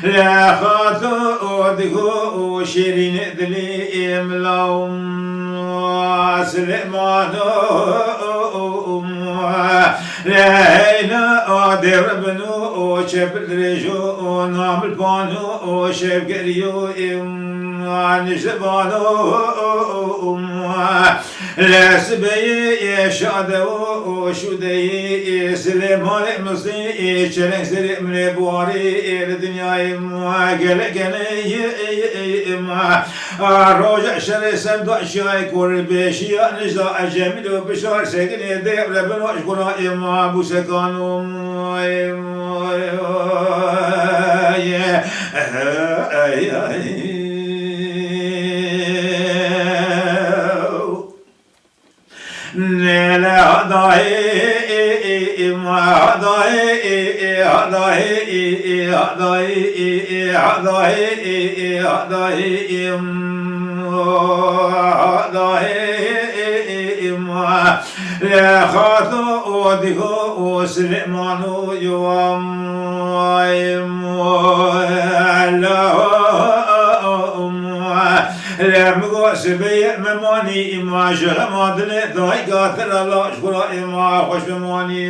لا خاطئ شيرين دليم لهم سليمان لينا أدير بنو شبل رجو نعمل بانو شب قريو نشبانو لا سبي شادو شودي سليمان مصري شرق سرق من بواري الدنيا قل روجع شرق سمدع شاي كور بشي نجدا جميل بشار سجن دير لبنو أشكر إما بوسكانو نلا ضاي ما ضاي ضاي ضاي ضاي ضاي ما لا خاطو ديكو سليمانو يوم لما سبي مماني ما جرى ما دني ضاي قاتل الله شكرا ما خوش مماني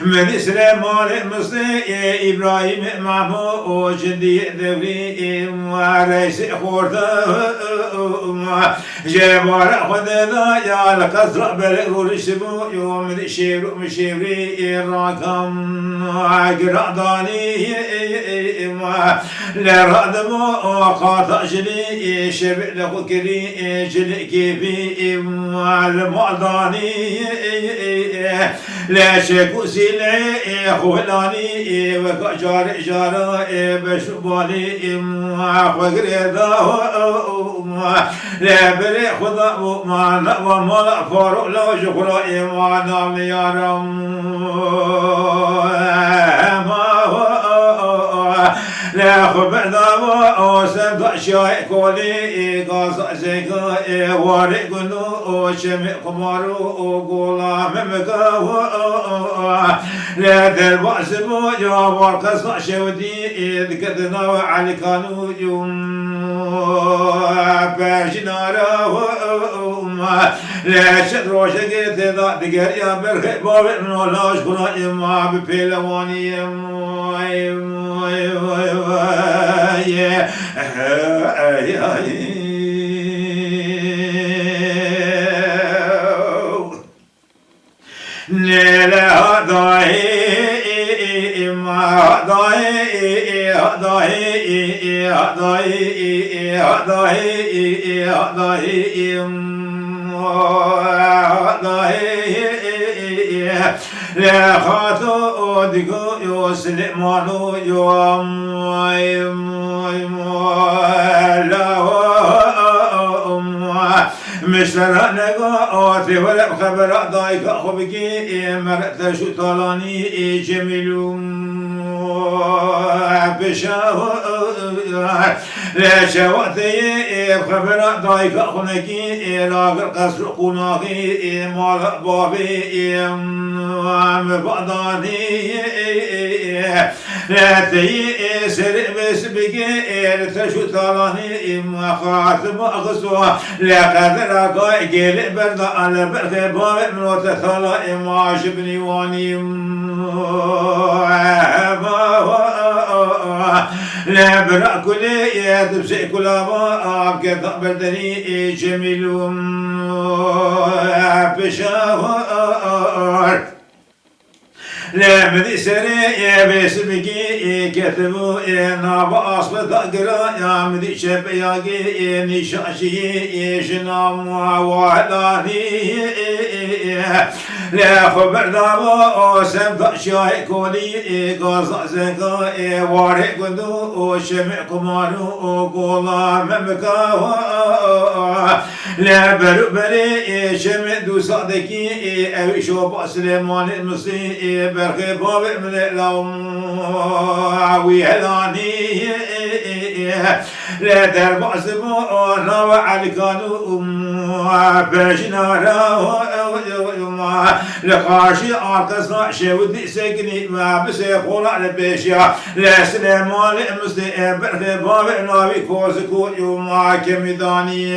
من سليمان مصري إبراهيم معمو جدي دبري ورئيس خورده جبار خدنا يا الكسر بالغول شبو يوم الشير مشيري الرقم قراداني لردم قاطع جلي شبع لخكري جلي كيفي المعضاني لا شكو سيلي خولاني وكجار جارة بشبالي وقريدا لا بري خدا ما وما فارو لا شكرا ما نام يارم لا خبرنا وسمت شاي كولي قاص زيكا وارقنو شمع قمارو قولا ممكا لا درباس موجا وارقص شودي ذكرنا على كانو يوم برشنارا لا شدرو شقيت ذا دقر يا برخي بابي من الله شكرا إما ببيلواني نلا ضاي ما ضاي ضاي ضاي ضاي ضاي لا خاطو ديكو يسلمانو يوم مشترى نقاطي ولا خبر ضايق خبكي مرت شو طلاني جميل بشاو لا شواتي خبر ضايق خنكي لا قصر قناقي مال بابي مباداني لا تي سر بس بقي تشو طلاني ما خاطب أغسوا لا قدر قاي جيل برد على برد باب من وتثلا ما شبني واني لا برا كل يدبس كل ما أبكي بردني جميل بشاور لا مدي سري يا باسمكي كتبوا نابا أصبت أقرا يا مدي شب يا جي نشاشي شنام وعداني لا خبر دابا سمت شاي كولي قاص زنقا واري قدو شمع كمانو قولا ممكا لا برو بري شمع دو صادكي او شوب سليمان المصري برخي باب من الأم ويهلاني لا درب سبو نوع علكانو بجنارا لقاشي عرقصنا شودي سكني ما بسيقول على بيشيا لا سليمان المصري برخي باب ناوي كوزكو يوم كميداني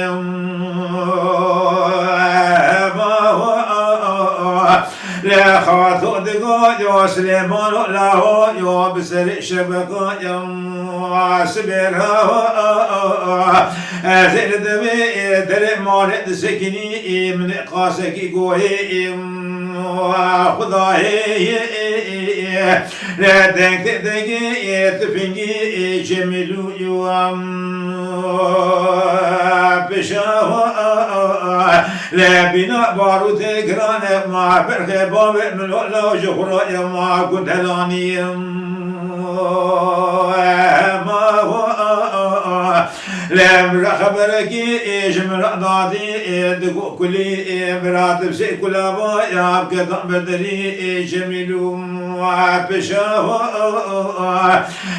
لا خاطو دقا يا سليمان لا يا بسرق شبكا يا سبيرها زين دمي دري مالك سكني من قاسك قوي خداي لا دنك دقي تفنجي جميلو يوم بشاوة لا بنا باروت جرانة ما برخي باب من ولا جخرا ما كنت هلاني ما هو لا مرخبرك جمر ضادي دقو كلي براتب سي كلا بايا بكدام بدري جميل وبشاوة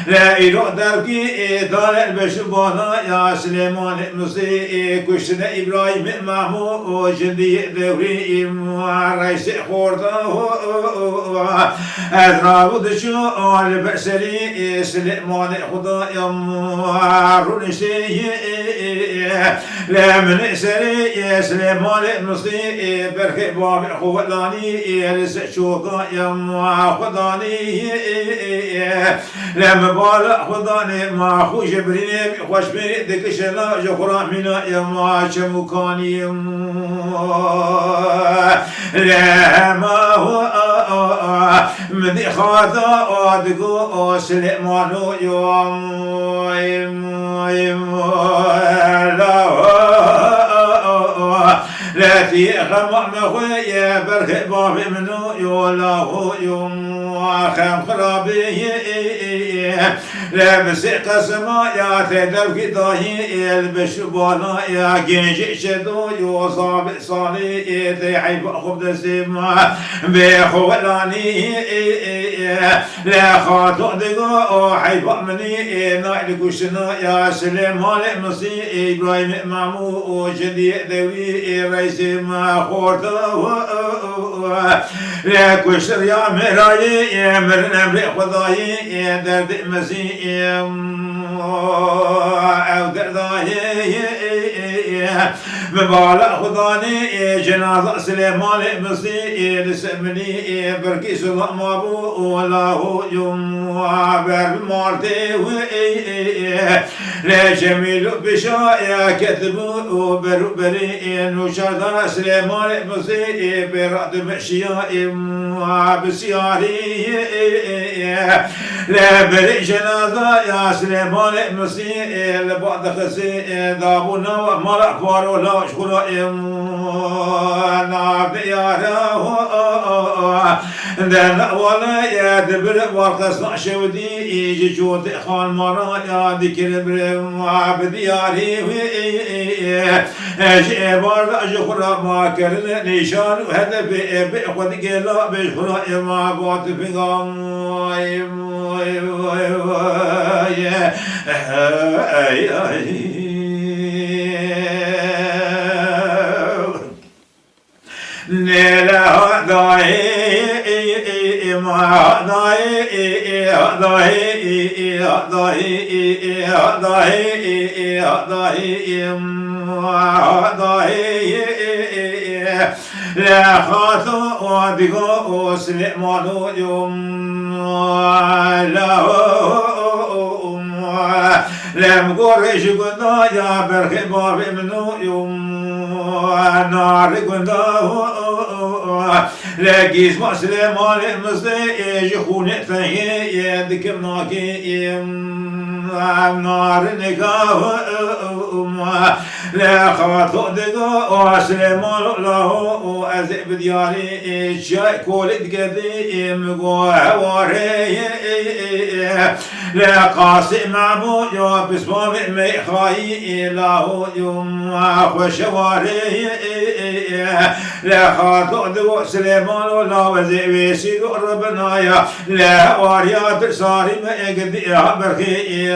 لا إلو دركي دار البشبانا يا سليمان مصري كشنا إبراهيم محمود جندي دوري رئيس خورده أذراب دشو البأسري سليمان خدا يمارونشي لا من سري سليمان مصري برخي باب خوالاني رزق شوقا يم خداني لا مبالغ خداني ما خو جبريني خوش بيني دكشنا جخرا منا يم شمكاني لا ما هو من خاطا دقو سليمان يوم لا في غمع مخويا برخي بابي منو يولاه يوم خام خرابي لا بسي قسما يا تدرب كداهي البشبانا يا جنج شدو يو صابع صالي تيحيب أخب دسيما بخولاني لا خاطو دقو حيب مني نايل كشنا يا سليمان مصي إبراهيم محمود جدي دوي رئيس ما خورته لا كشر يا مراي يا مرنا بخداي يا درد مسيح أو درداي مبالغ خداني جنازة سليمان مصي لسمني بركي سلام أبو والله يوم عبر مارتي لا جميل بشايا كتبوا بربري نشاطنا سليمان مصي براد مشيا بسياري لا بري جنازة يا سليمان مصي لبعض خسي دابونا ومالك فارو لا شكرا نعم ياره دنا ولا يا دبر ورقصنا شودي يجي جود خان مرا يا ذكر برم عبد ياري اجي بار اجخرا ما كرن نشان هدف بخد قلا بشخرا ما بات بغام نلا داي ما داي لا خاطو ودقو سليمان يوم لا مقرش قدا يا برخي بابي منو يوم نار قدا لا قيس ما سليمان مصدي يجي خوني فهي ذكرناكي نار نكاه لا خاطو دقو وسليمان له وأذئب دياري شاي كولد قديم واري لا قاسم معبود بسمام ميخاي له يوم وشواري لا خاطو دقو سليمان له وذئب سيد ربنا لا واريات صاري ما يقدي برخي